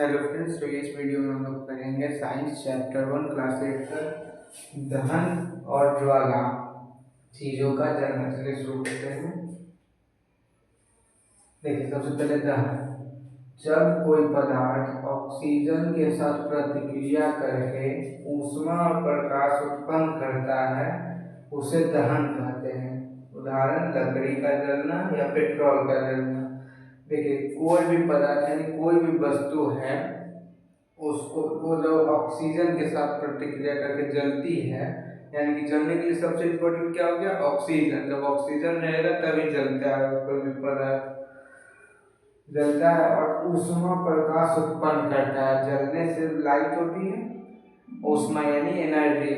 Hello friends, तो इस video में हम लोग पढ़ेंगे साइंस चैप्टर 1 क्लास 8 का दहन और ज्वाला चीजों का जन्म। चलिए शुरू करते हैं। देखिए, सबसे पहले दहन। जब कोई पदार्थ ऑक्सीजन के साथ प्रतिक्रिया करके ऊष्मा और प्रकाश उत्पन्न करता है उसे दहन कहते हैं। उदाहरण लकड़ी का जलना या पेट्रोल का जलना। देखिए, कोई भी पदार्थ यानी कोई भी वस्तु है, उसको वो जब ऑक्सीजन के साथ प्रतिक्रिया करके जलती है, यानी कि जलने के लिए सबसे इम्पोर्टेंट क्या हो गया? ऑक्सीजन। जब ऑक्सीजन रहेगा तभी जलता है, कोई भी पदार्थ जलता है और ऊष्मा प्रकाश उत्पन्न करता है। जलने से लाइट होती है, ऊष्मा यानी एनर्जी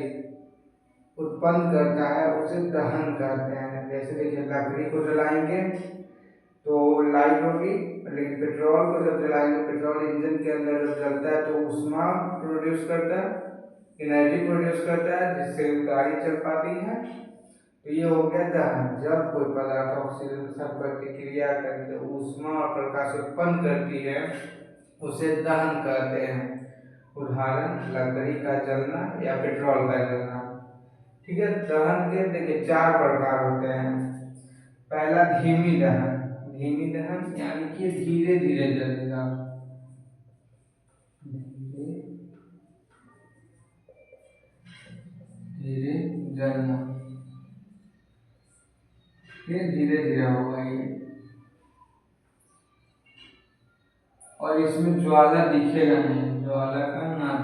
उत्पन्न करता है, उसे दहन कहते हैं। जैसे देखिए, लकड़ी को जलाएंगे तो लाइट होगी, लेकिन पेट्रोल को जब जलाएंगे, पेट्रोल इंजन के अंदर जब जलता है तो ऊष्मा प्रोड्यूस करता है, एनर्जी प्रोड्यूस करता है, जिससे गाड़ी चल पाती है। तो ये हो गया दहन। जब कोई पदार्थ ऑक्सीजन के साथ प्रतिक्रिया करके ऊष्मा और प्रकाश उत्पन्न करती है उसे दहन कहते हैं। उदाहरण लकड़ी का जलना या पेट्रोल का जलना। ठीक है। दहन के देखिए 4 प्रकार होते हैं। पहला धीमी दहन। धीमी दहन यानी कि धीरे धीरे जलेगा। धीरे धीरे जलना, ये धीरे धीरे होगा ये, और इसमें ज्वाला दिखेगा नहीं, ज्वाला का नाम,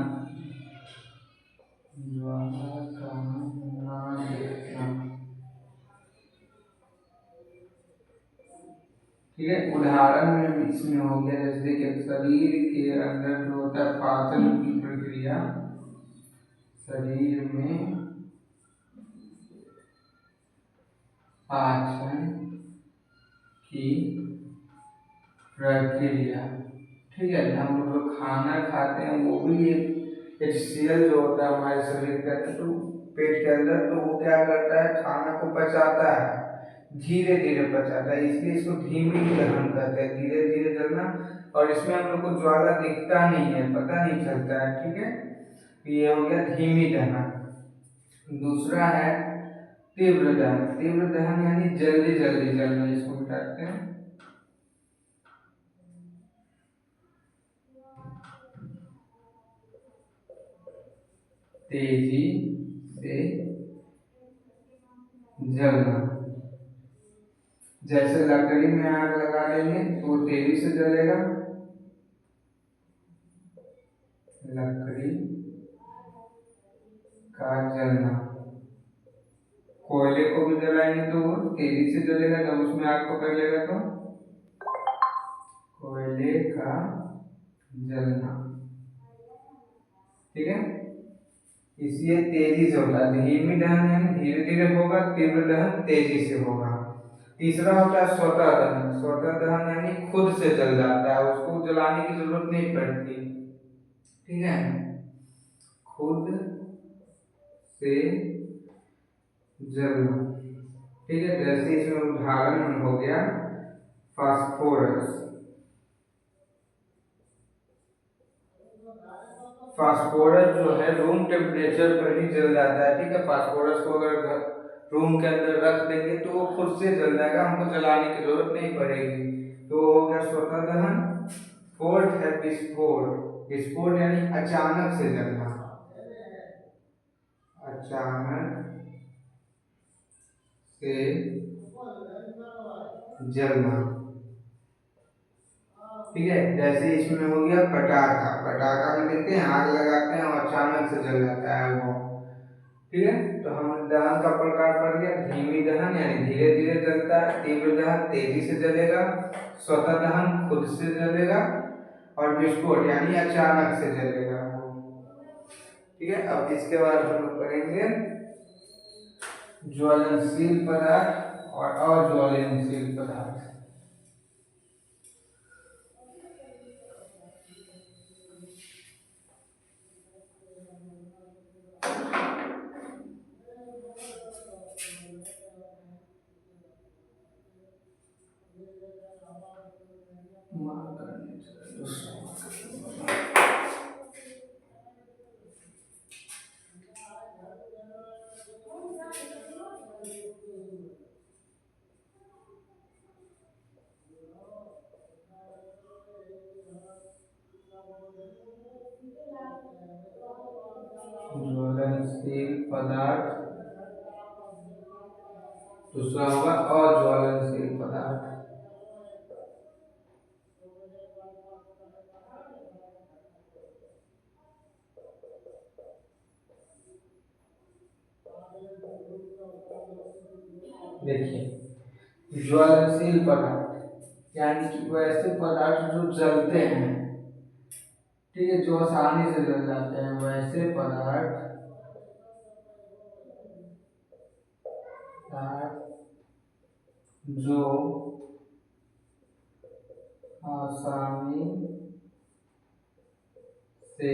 ज्वाला का नाम देखना। ठीक है। उदाहरण में इसमें हो गया, जैसे कि शरीर के अंदर जो होता है पाचन की प्रक्रिया, शरीर में पाचन की प्रक्रिया। ठीक है। हम लोग खाना खाते हैं, वो भी एक HCl जो होता है हमारे शरीर के अंदर, तो पेट के अंदर, तो वो क्या करता है? खाना को पचाता है, धीरे धीरे पचाता है, इसलिए इसको धीमी दहन कहते हैं, धीरे धीरे जलना। और इसमें हम लोग को ज्वाला दिखता नहीं है, पता नहीं चलता है। ठीक है। ये हो गया धीमी दहन। दूसरा है तीव्र दहन। तीव्र दहन यानी जल्दी जल्दी जलना, इसको बताते हैं। तेजी से जलना। जैसे लकड़ी में आग लगा देंगे तो वो तेजी से जलेगा, लकड़ी का जलना। कोयले को भी जलाएंगे तो वो तेजी से जलेगा, जब उसमें आग पकड़ लेगा तो कोयले का जलना। ठीक है। इसलिए तेजी से होता है। धीमी दहन यानी धीरे धीरे होगा, तीव्र दहन तेजी से होगा। तीसरा होता है स्वतः दहन। स्वतः दहन यानी खुद से जल जाता है, उसको जलाने की जरूरत नहीं पड़ती। ठीक है। खुद से जलना। ठीक है। जैसे इसमें उदाहरण हो गया फास्फोरस। फास्फोरस जो है रूम टेम्परेचर पर ही जल जाता है। ठीक है। फास्फोरस को अगर रूम के अंदर रख देंगे तो वो खुद से जल जाएगा, हमको जलाने की जरूरत नहीं पड़ेगी। तो हो गया स्वतः दहन। फोर्थ है विस्फोट। विस्फोट यानी अचानक से जलना, अचानक से जलना। ठीक है। जैसे इसमें हो गया पटाखा। पटाखा में देखते हैं आग लगाते हैं और अचानक से जल जाता है वो। ठीक है। तो हम दहन का प्रकार पढ़ गया। धीमी दहन यानी धीरे धीरे जलता है, तीव्र दहन तेजी से जलेगा, स्वतः दहन खुद से जलेगा, और विस्फोट यानी अचानक से जलेगा वो। ठीक है। अब इसके बाद हम लोग पढ़ेंगे ज्वलनशील पदार्थ और अज्वलनशील पदार्थ। पदार्थ, दूसरा होगा अज्वलनशील पदार्थ। देखिए, ज्वलनशील पदार्थ यानी कि वैसे पदार्थ जो जलते हैं, ठीक है, जो आसानी से जल जाते हैं, वैसे पदार्थ जो आसानी से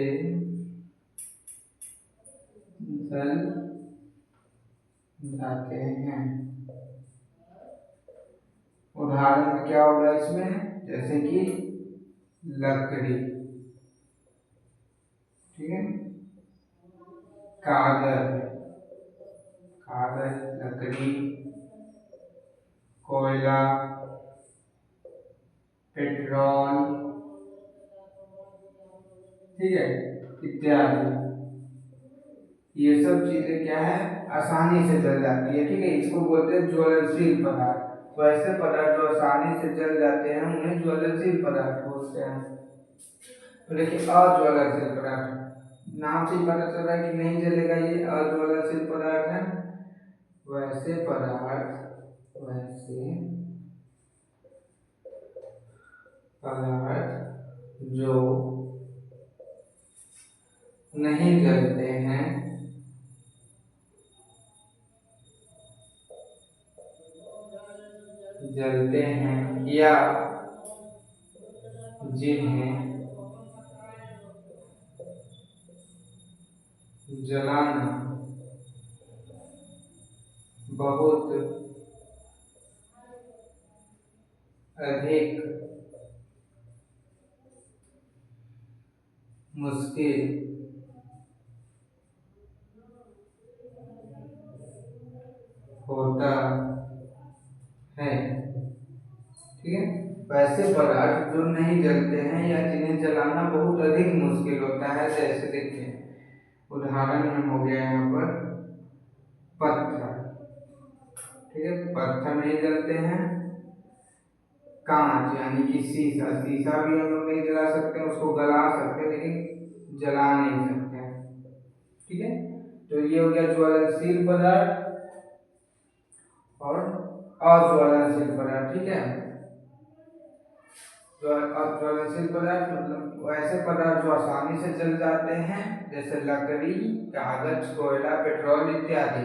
जल जाते हैं। उदाहरण में क्या होगा इसमें, जैसे कि लकड़ी, ठीक है, कागज, लकड़ी, कोयला, पेट्रोल, ठीक है, इत्यादि। ये सब चीजें क्या है, आसानी से जल जाती है, ठीक है, इसको बोलते हैं ज्वलनशील पदार्थ। वैसे पदार्थ जो आसानी से जल जाते हैं उन्हें ज्वलनशील पदार्थ बोलते हैं। तो देखिए, अज्वलनशील पदार्थ, नाम से ही पता चल रहा है कि नहीं जलेगा, ये अज्वलनशील पदार्थ है। वैसे पदार्थ जो नहीं जलते हैं या जिन्हें जलाना बहुत अधिक मुश्किल होता है, ठीक है। वैसे पदार्थ जो नहीं जलते हैं या जिन्हें जलाना बहुत अधिक मुश्किल होता है, जैसे देखिए उदाहरण में हो गया यहाँ पर पत्थर, ठीक है, पत्थर नहीं जलते हैं। कांच यानी कि शीशा भी हम लोग नहीं जला सकते हैं, उसको गला सकते हैं लेकिन जला नहीं सकते हैं, ठीक है। तो ये हो गया ज्वलनशील पदार्थ और अज्वलनशील पदार्थ, ठीक है। ज्वलनशील पदार्थ मतलब ऐसे पदार्थ जो आसानी से जल जाते हैं, जैसे लकड़ी, कागज, कोयला, पेट्रोल इत्यादि।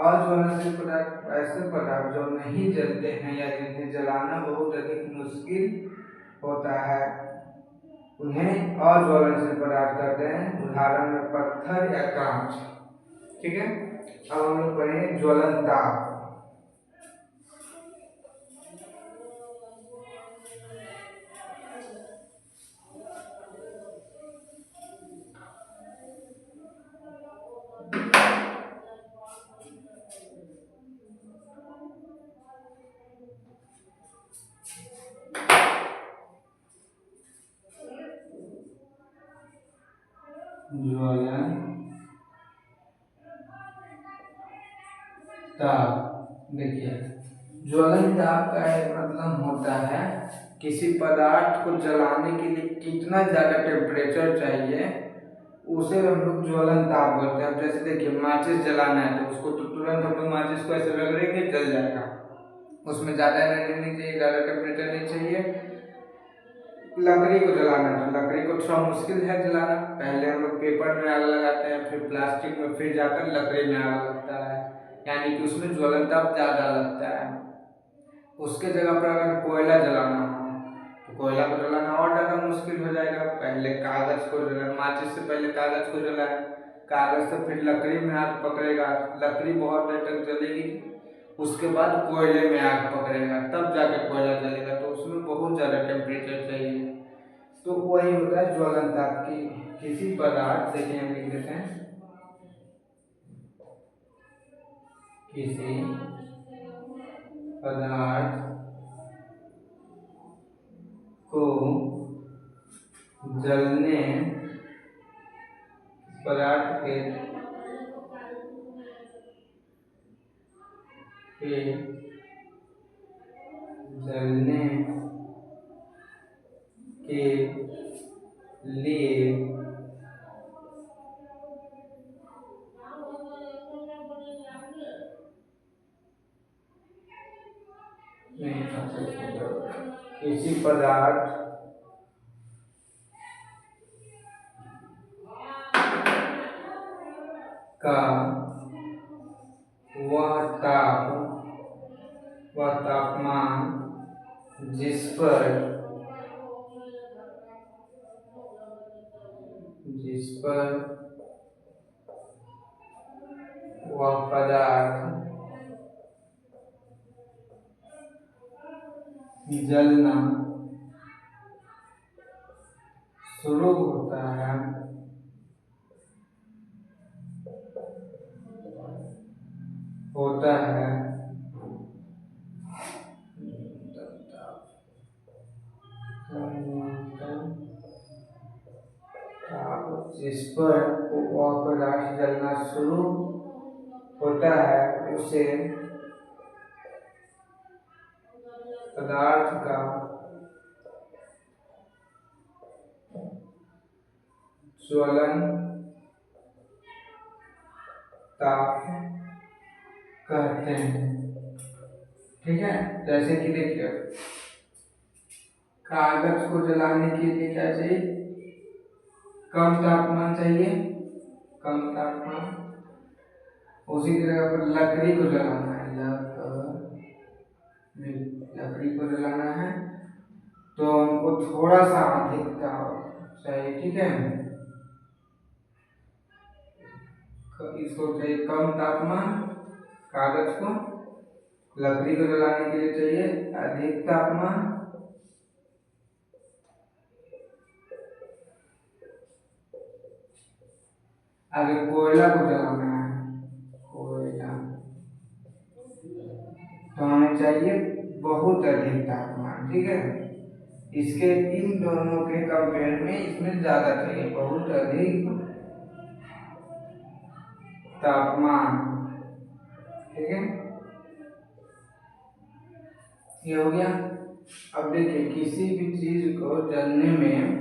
अज्वलनशील पदार्थ ऐसे पदार्थ जो नहीं जलते हैं या जिन्हें जलाना बहुत अधिक मुश्किल होता है, उन्हें अज्वलनशील पदार्थ कहते हैं। उदाहरण में पत्थर या कांच, ठीक है। अब हम लोग पढ़ेंगे ज्वलन ताप। ज्वलन ताप, देखिए ज्वलन ताप का मतलब होता है किसी पदार्थ को जलाने के लिए कितना ज़्यादा टेम्परेचर चाहिए, उसे हम लोग ज्वलन ताप बोलते हैं। अब जैसे देखिए माचिस जलाना है तो उसको तो तुरंत हम लोग माचिस को ऐसे रगड़ेंगे जल जाएगा, उसमें ज़्यादा एनर्जी नहीं चाहिए, ज़्यादा टेम्परेचर नहीं चाहिए। लकड़ी को जलाना है तो लकड़ी को थोड़ा मुश्किल है जलाना, पहले हम लोग पेपर में आग लगाते हैं, फिर प्लास्टिक में, फिर जाकर लकड़ी में आग लगता है, यानी कि उसमें ज्वलन ताप ज़्यादा लगता है। उसके जगह पर अगर कोयला जलाना हो तो कोयला को जलाना और ज़्यादा मुश्किल हो जाएगा। पहले कागज को जलाना, माचिस से पहले कागज को जलाए, कागज से फिर लकड़ी में आग पकड़ेगा, लकड़ी बहुत देर तक जलेगी, उसके बाद कोयले में आग पकड़ेगा, तब जाके कोयला जलेगा, तो उसमें बहुत ज़्यादा टेम्परेचर चाहिए। तो वही होता है ज्वलन ताप की किसी पदार्थ, देखिए हम लिख देते हैं, किसी पदार्थ को जलने, पदार्थ के के जलने के लिए किसी पदार्थ का वह तापमान जिस पर वह पदार्थ जलना शुरू होता है जिस पर वह पदार्थ जलना शुरू होता है उसे पदार्थ का ज्वलन ताप कहते हैं। ठीक है, जैसे कि देखिए कागज को जलाने के लिए क्या चाहिए? कम तापमान चाहिए, कम तापमान। उसी तरह पर लकड़ी को जलाना है, लकड़ी को जलाना है तो हमको थोड़ा सा अधिक ताप चाहिए। ठीक है, इसको चाहिए कम तापमान, कागज को। लकड़ी को जलाने के लिए चाहिए अधिक तापमान। आगे कोयला को जलाना है, कोयला तो हमें चाहिए बहुत अधिक तापमान। ठीक है, इसके इन दोनों के कंपेयर में इसमें ज्यादा चाहिए, बहुत अधिक तापमान। ठीक है, ये हो गया। अब देखिए किसी भी चीज को जलने में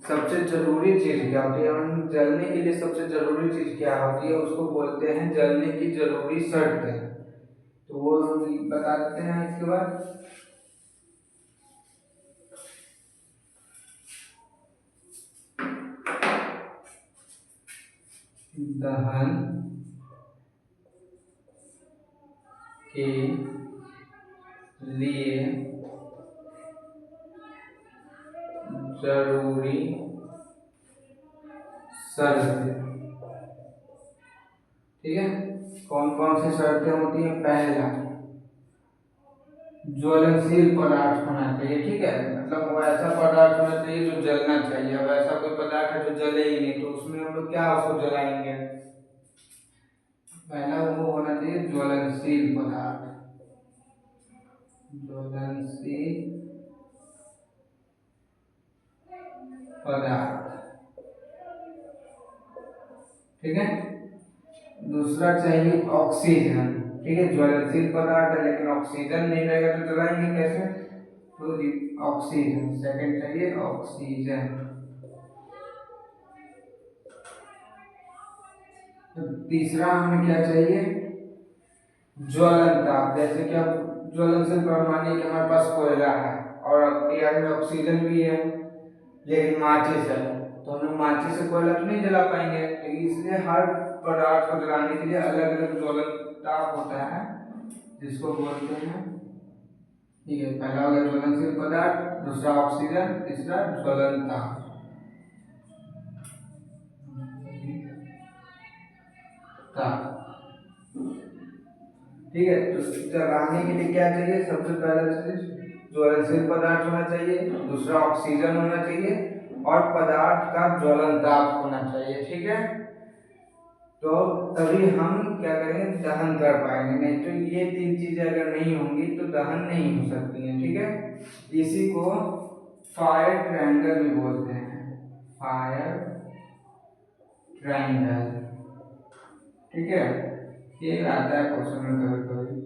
सबसे जरूरी चीज क्या होती है? जलने के लिए सबसे जरूरी चीज क्या होती है? उसको बोलते हैं जलने की जरूरी शर्त है। तो वो बता देते हैं इसके बाद। दहन के लिए जरूरी शर्त। ठीक है, कौन कौन सी शर्तें होती हैं? पहला, ज्वलनशील पदार्थ होना चाहिए। ठीक है, मतलब वो ऐसा पदार्थ होना चाहिए जो जलना चाहिए। अब ऐसा कोई पदार्थ है जो जले ही नहीं तो उसमें हम लोग क्या उसको जलाएंगे? पहला वो होना चाहिए ज्वलनशील पदार्थ, ज्वलनशील पदार्थ। ठीक है, दूसरा चाहिए ऑक्सीजन। ठीक है, ज्वलनशील पदार्थ है लेकिन ऑक्सीजन नहीं रहेगा तो जलाएंगे कैसे? तो ऑक्सीजन सेकंड चाहिए, ऑक्सीजन। तो तीसरा हमें क्या चाहिए? ज्वलन ताप। जैसे कि अब ज्वलनशील पदार्थ मानिए कि हमारे पास कोयला है और एयर में ऑक्सीजन भी है लेकिन माचिस है, तो हम लोग माचिस से कोयला तो नहीं जला पाएंगे। तो इसलिए हर पदार्थ को जलाने के लिए अलग अलग ज्वलन ताप होता है जिसको बोलते हैं। ठीक है, पहला हो गया ज्वलनशील पदार्थ, दूसरा ऑक्सीजन, तीसरा ज्वलन ताप। ठीक है, तो जलाने के लिए क्या चाहिए? सबसे पहला चीज ज्वलनशील पदार्थ होना चाहिए, दूसरा ऑक्सीजन होना चाहिए और पदार्थ का ज्वलन ताप होना चाहिए। ठीक है, तो तभी हम क्या करेंगे? दहन कर पाएंगे। नहीं तो ये तीन चीजें अगर नहीं होंगी तो दहन नहीं हो सकती है। ठीक है, इसी को फायर ट्रायंगल भी बोलते हैं, फायर ट्रायंगल। ठीक है, ये आता है क्वेश्चन में कभी कभी।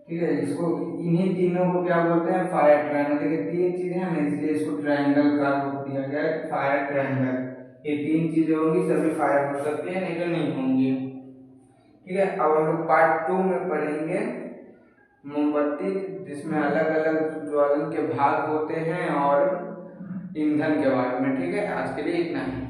ठीक है। इसको इन्हीं तीनों को क्या बोलते हैं, फायर ट्रायंगल। देखिए तीन चीजें हैं ना, इसलिए इसको ट्रायंगल का रूप दिया गया है, फायर ट्रायंगल। ये तीन चीजें होंगी तभी फायर हो सकती है, नहीं तो नहीं होंगी। ठीक है। अब हम लोग पार्ट 2 में पढ़ेंगे मोमबत्ती, जिसमें अलग अलग ज्वलन के भाग होते हैं और ईंधन के बारे में। ठीक है, आज के लिए इतना ही।